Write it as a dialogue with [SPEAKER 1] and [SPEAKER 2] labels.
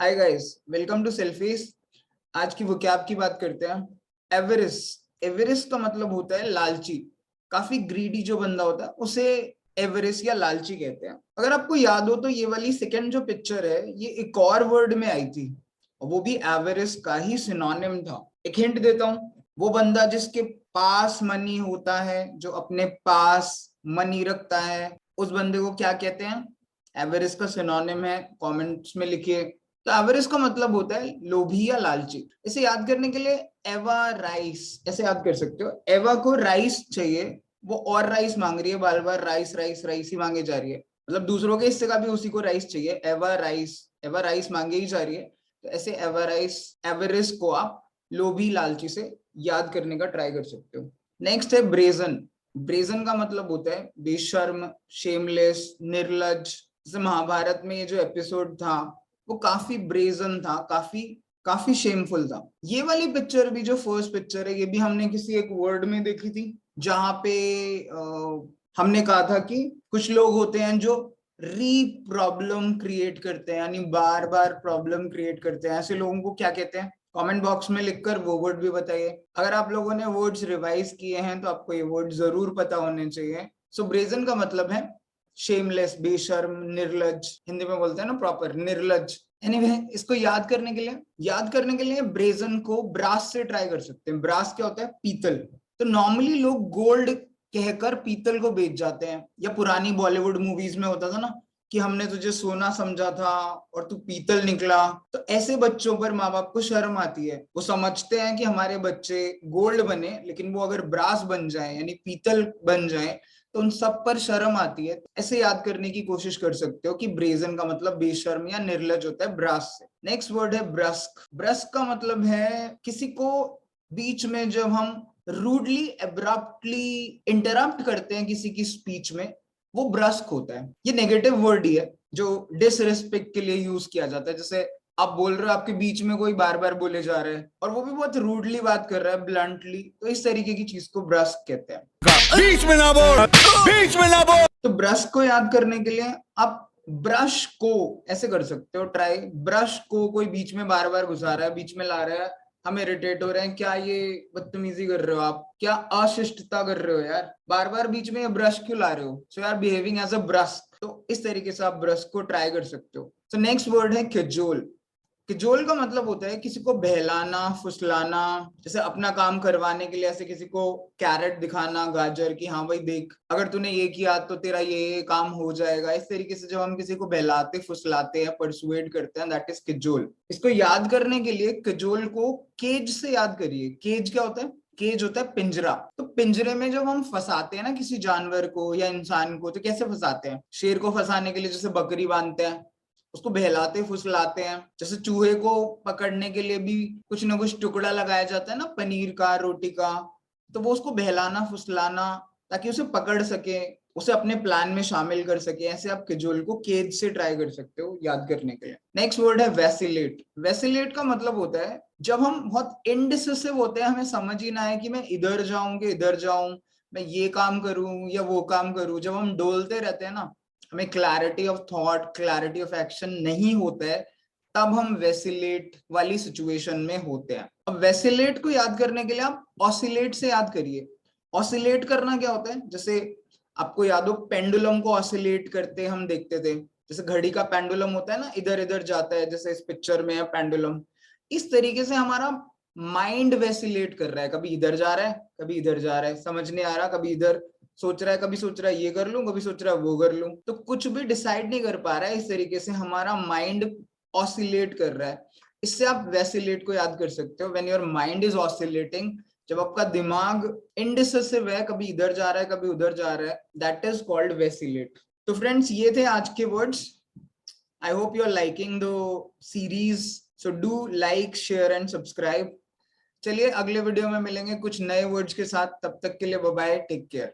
[SPEAKER 1] Hi guys, welcome to selfies. आज की vocab की बात करते हैं। एवरेस्ट एवरेस्ट का मतलब होता है लालची। काफी ग्रीडी जो बंदा होता है उसे एवरेस्ट या लालची कहते हैं। अगर आपको याद हो तो ये वाली सेकंड जो पिक्चर है ये एक और वर्ड में आई थी और वो भी एवरेस्ट का ही सिनोनिम था। एक हिंट देता हूँ, वो बंदा जिसके पास मनी होता है, जो अपने पास मनी रखता है, उस बंदे को क्या कहते हैं? एवरेस्ट का सिनोनिम है, कमेंट्स में लिखिए। तो एवरेज का मतलब होता है लोभी या लालची। इसे याद करने के लिए एवा राइस ऐसे याद कर सकते हो। एवा को राइस चाहिए, वो और राइस मांग रही है, बार बार राइस राइस राइस ही मांगे जा रही है। मतलब दूसरों के हिस्से का भी उसी को राइस चाहिए। एवा राइस मांगे ही जा रही है। तो ऐसे एवा राइस एवरेस्ट को आप लोभी लालची से याद करने का ट्राई कर सकते हो। नेक्स्ट है ब्रेजन। ब्रेजन का मतलब होता है बेशर्म, शेमलेस, निर्लज। जैसे महाभारत में ये जो एपिसोड था वो काफी ब्रेजन था, काफी काफी शेमफुल था। ये वाली पिक्चर भी जो फर्स्ट पिक्चर है ये भी हमने किसी एक वर्ड में देखी थी, जहां पे हमने कहा था कि कुछ लोग होते हैं जो री प्रॉब्लम क्रिएट करते हैं, यानी बार बार प्रॉब्लम क्रिएट करते हैं। ऐसे लोगों को क्या कहते हैं? कमेंट बॉक्स में लिखकर वो वर्ड भी बताइए। अगर आप लोगों ने वर्ड्स रिवाइज किए हैं तो आपको ये वर्ड जरूर पता होने चाहिए। सो ब्रेजन का मतलब है शेमलेस, बेशर्म, निर्लज। हिंदी में बोलते हैं ना प्रॉपर, निर्लज। एनीवे, इसको याद करने के लिए ब्रेजन को ब्रास से ट्राई कर सकते हैं। ब्रास क्या होता है? पीतल। तो नॉर्मली लोग गोल्ड कहकर पीतल को बेच जाते हैं, या पुरानी बॉलीवुड मूवीज में होता था ना कि हमने तुझे सोना समझा था और तू पीतल निकला। तो ऐसे बच्चों पर माँ बाप को शर्म आती है। वो समझते हैं कि हमारे बच्चे गोल्ड बने, लेकिन वो अगर ब्रास बन जाए यानी पीतल बन जाए तो उन सब पर शर्म आती है। ऐसे याद करने की कोशिश कर सकते हो कि ब्रेजन का मतलब बेशर्म या निर्लज होता है ब्रास से। नेक्स्ट वर्ड है ब्रस्क। ब्रस्क का मतलब है किसी को बीच में जब हम रूडली एब्रप्टली इंटरप्ट करते हैं किसी की स्पीच में, वो ब्रस्क होता है। ये नेगेटिव वर्ड ही है जो डिसरिस्पेक्ट के लिए यूज किया जाता है। जैसे आप बोल रहे हो, आपके बीच में कोई बार बार बोले जा रहा है और वो भी बहुत रूडली बात कर रहा है, ब्लंटली, तो इस तरीके की चीज को ब्रस्क कहते हैं।
[SPEAKER 2] बीच में ना बोल, बीच में ना बोल।
[SPEAKER 1] तो ब्रश को याद करने के लिए आप ब्रश को ऐसे कर सकते हो ट्राई। ब्रश को कोई बीच में बार बार घुसा रहा है, बीच में ला रहा है, हम इरिटेट हो रहे हैं, क्या ये बदतमीजी कर रहे हो आप, क्या अशिष्टता कर रहे हो यार, बार बार बीच में ये ब्रश क्यों ला रहे हो? सो यार बिहेविंग एज अ ब्रश। तो इस तरीके से आप ब्रश को ट्राई कर सकते हो। तो नेक्स्ट वर्ड है खिजोल। किजोल का मतलब होता है किसी को बहलाना, फुसलाना। जैसे अपना काम करवाने के लिए ऐसे किसी को कैरेट दिखाना, गाजर की, हाँ भाई देख, अगर तूने ये किया तो तेरा ये काम हो जाएगा। इस तरीके से जब हम किसी को बहलाते, फुसलाते हैं, परसुएड करते हैं, दैट इज किजोल। इसको याद करने के लिए किजोल को केज से याद करिए। केज क्या होता है? केज होता है पिंजरा। तो पिंजरे में जब हम फंसाते हैं ना किसी जानवर को या इंसान को, तो कैसे फंसाते हैं? शेर को फंसाने के लिए जैसे बकरी बांधते हैं, उसको बहलाते फुसलाते हैं। जैसे चूहे को पकड़ने के लिए भी कुछ ना कुछ टुकड़ा लगाया जाता है ना, पनीर का, रोटी का, तो वो उसको बहलाना फुसलाना ताकि उसे पकड़ सके, उसे अपने प्लान में शामिल कर सके। ऐसे आप किजोल को केज से ट्राई कर सकते हो याद करने के लिए। नेक्स्ट वर्ड है वैसिलेट। वैसिलेट का मतलब होता है जब हम बहुत इनडिसिसिव होते हैं, हमें समझ ही ना है कि मैं इधर जाऊं कि इधर जाऊं, मैं ये काम करूं या वो काम करूं। जब हम डोलते रहते हैं ना, हमें clarity of thought, clarity of action नहीं होता है, तब हम वेसिलेट वाली सिचुएशन में होते हैं। अब वेसिलेट को याद करने के लिए आप ऑसिलेट से याद करिए। ऑसिलेट करना क्या होता है? जैसे आपको याद हो, पेंडुलम को ऑसिलेट करते हम देखते थे। जैसे घड़ी का पेंडुलम होता है ना, इधर इधर जाता है, जैसे इस पिक्चर में है पेंडुलम। इस तरीके से हमारा माइंड वेसिलेट कर रहा है, कभी इधर जा रहा है, कभी इधर जा रहा है, समझ नहीं आ रहा, कभी इधर सोच रहा है, कभी सोच रहा है ये कर लूं, कभी सोच रहा है वो कर लूं, तो कुछ भी डिसाइड नहीं कर पा रहा है। इस तरीके से हमारा माइंड ऑसिलेट कर रहा है। इससे आप वैसिलेट को याद कर सकते हो। When your mind is oscillating, जब आपका दिमाग इनडिसिसिव है, कभी इधर जा रहा है कभी उधर जा रहा है, दैट इज कॉल्ड वैसिलेट। तो फ्रेंड्स, ये थे आज के words. I hope you are liking the series, so do like, share and subscribe. चलिए अगले वीडियो में मिलेंगे कुछ नए वर्ड्स के साथ। तब तक के लिए बाय बाय, टेक केयर।